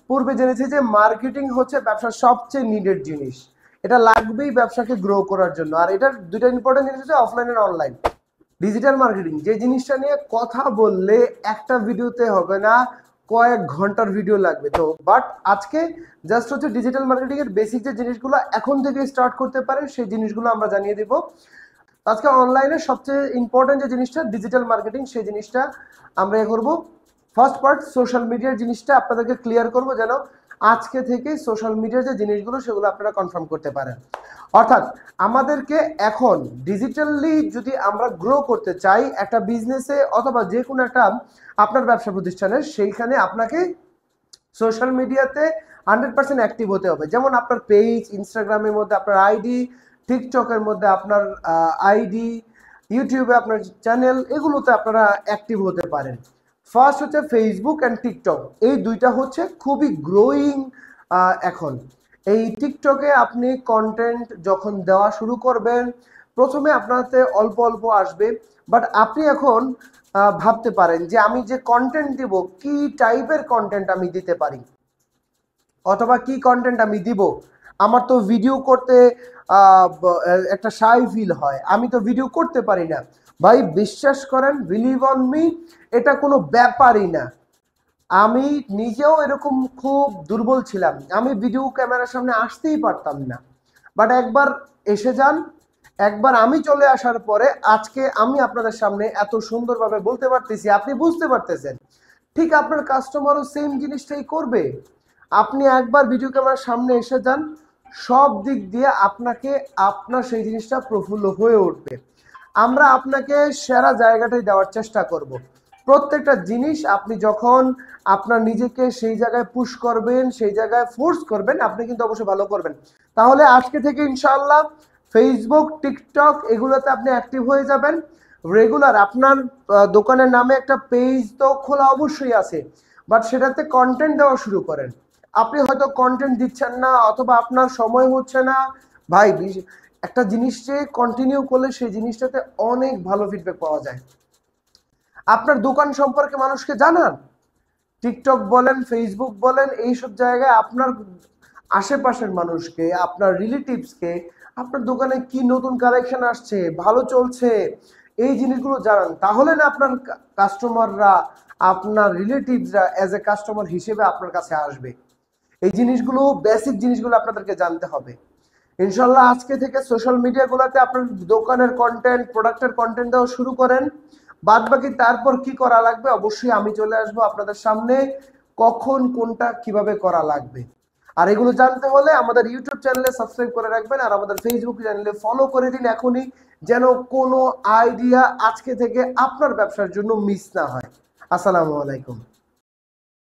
পূর্বে জেনেছি যে মার্কেটিং হচ্ছে ব্যবসার সবচেয়ে নিডেড জিনিস, এটা লাগবেই ব্যবসাকে গ্রো করার জন্য। আর এটার দুইটা ইম্পর্টেন্ট জিনিস হচ্ছে অফলাইন আর অনলাইন। ডিজিটাল মার্কেটিং যে জিনিসটা নিয়ে কথা বললে একটা ভিডিওতে হবে না, কয়েক ঘন্টার ভিডিও লাগবে। তো বাট আজকে জাস্ট হচ্ছে ডিজিটাল মার্কেটিং এর বেসিক যে জিনিসগুলো এখন থেকে স্টার্ট করতে পারেন সেই জিনিসগুলো আমরা জানিয়ে দিব। আজকে অনলাইনে সবচেয়ে ইম্পর্টেন্ট যে জিনিসটা ডিজিটাল মার্কেটিং, সেই জিনিসটা আমরা করব। ফার্স্ট পার্ট সোশ্যাল মিডিয়ার জিনিসটা আপনাদেরকে ক্লিয়ার করব, যেন আজকে থেকে সোশ্যাল মিডিয়ার যে জিনিসগুলো সেগুলো আপনারা কনফার্ম করতে পারেন। অর্থাৎ আমাদেরকে এখন ডিজিটালি যদি আমরা গ্রো করতে চাই একটা বিজনেসে অথবা যে কোনো একটা আপনার ব্যবসা প্রতিষ্ঠানের, সেইখানে আপনাকে সোশ্যাল মিডিয়াতে 100% অ্যাক্টিভ হতে হবে। যেমন আপনার পেজ, ইনস্টাগ্রামের মধ্যে আপনার আইডি, টিকটকের মধ্যে আপনার আইডি, ইউটিউবে আপনার চ্যানেল, এগুলোতে আপনারা অ্যাক্টিভ হতে পারেন। ফার্স্ট হচ্ছে ফেসবুক অ্যান্ড টিকটক, এই দুইটা হচ্ছে খুবই গ্রোয়িং এখন। এই টিকটকে আপনি কন্টেন্ট যখন দেওয়া শুরু করবেন, প্রথমে আপনাতে অল্প অল্প আসবে, বাট আপনি এখন ভাবতে পারেন যে আমি যে কন্টেন্ট দিব, কি টাইপের কন্টেন্ট আমি দিতে পারি অথবা কি কন্টেন্ট আমি দিব। আমার তো ভিডিও করতে একটা শাই ফিল হয়, আমি তো ভিডিও করতে পারি না। ভাই বিশ্বাস করেন, বিলিভ অন মি, এটা কোনো ব্যাপারই না। আমি নিজেও এরকম খুব দুর্বল ছিলাম, আমি ভিডিও ক্যামেরার সামনে আসতেই পারতাম না। বাট একবার এসে যান, একবার আমি চলে আসার পরে আজকে আমি আপনাদের সামনে এত সুন্দরভাবে বলতে পারতেছি, আপনি বুঝতে পারতেছেন। ঠিক আপনার কাস্টমারও সেম জিনিসটাই করবে। আপনি একবার ভিডিও ক্যামেরার সামনে এসে যান, সব দিক দিয়ে আপনাকে আপনার সেই জিনিসটা প্রফুল্ল হয়ে উঠবে। আমরা আপনাকে সেরা জায়গাটাই দেওয়ার চেষ্টা করব। প্রত্যেকটা জিনিস আপনি যখন আপনার নিজেকে সেই জায়গায় পুশ করবেন, সেই জায়গায় ফোর্স করবেন, আপনি কিন্তু অবশ্যই ভালো করবেন। তাহলে আজকে থেকে ইনশাআল্লাহ ফেসবুক, টিকটক এগুলোতে আপনি অ্যাক্টিভ হয়ে যাবেন রেগুলার। আপনার দোকানের নামে একটা পেজ তো খোলা অবশ্যই আছে, বাট সেটাতে কন্টেন্ট দেওয়া শুরু করেন। আপনি হয়তো কন্টেন্ট দিচ্ছেন না অথবা আপনার সময় হচ্ছে না, ভাই একটা জিনিস যে কন্টিনিউ করলে সেই জিনিসটাতে অনেক ভালো ফিডব্যাক পাওয়া যায়। আপনার দোকান সম্পর্কে মানুষকে জানান, টিকটক বলেন, ফেসবুক বলেন, এইসব জায়গায় আপনার আশেপাশের মানুষকে, আপনার রিলেটিভসকে আপনার দোকানে কি নতুন কালেকশন আসছে, ভালো চলছে, এই জিনিসগুলো জানান। তাহলে না আপনার কাস্টমাররা, আপনার রিলেটিভসরা অ্যাজ এ কাস্টমার হিসেবে আপনার কাছে আসবে। এই জিনিসগুলো, বেসিক জিনিসগুলো আপনাদেরকে জানতে হবে। ইনশাল্লাহ আজকে থেকে সোশ্যাল মিডিয়াগুলোতে আপনার দোকানের কন্টেন্ট, প্রোডাক্টের কন্টেন্ট দেওয়া শুরু করেন। বাদ বাকি তারপর কি করা লাগবে অবশ্যই আমি চলে আসবো আপনাদের সামনে, কখন কোনটা কিভাবে করা লাগবে। আর এগুলো জানতে হলে আমাদের ইউটিউব চ্যানেলে সাবস্ক্রাইব করে রাখবেন আর আমাদের ফেসবুক চ্যানেলে ফলো করে দিন এখনই, যেন কোনো আইডিয়া আজকে থেকে আপনার ব্যবসার জন্য মিস না হয়। আসসালামু আলাইকুম।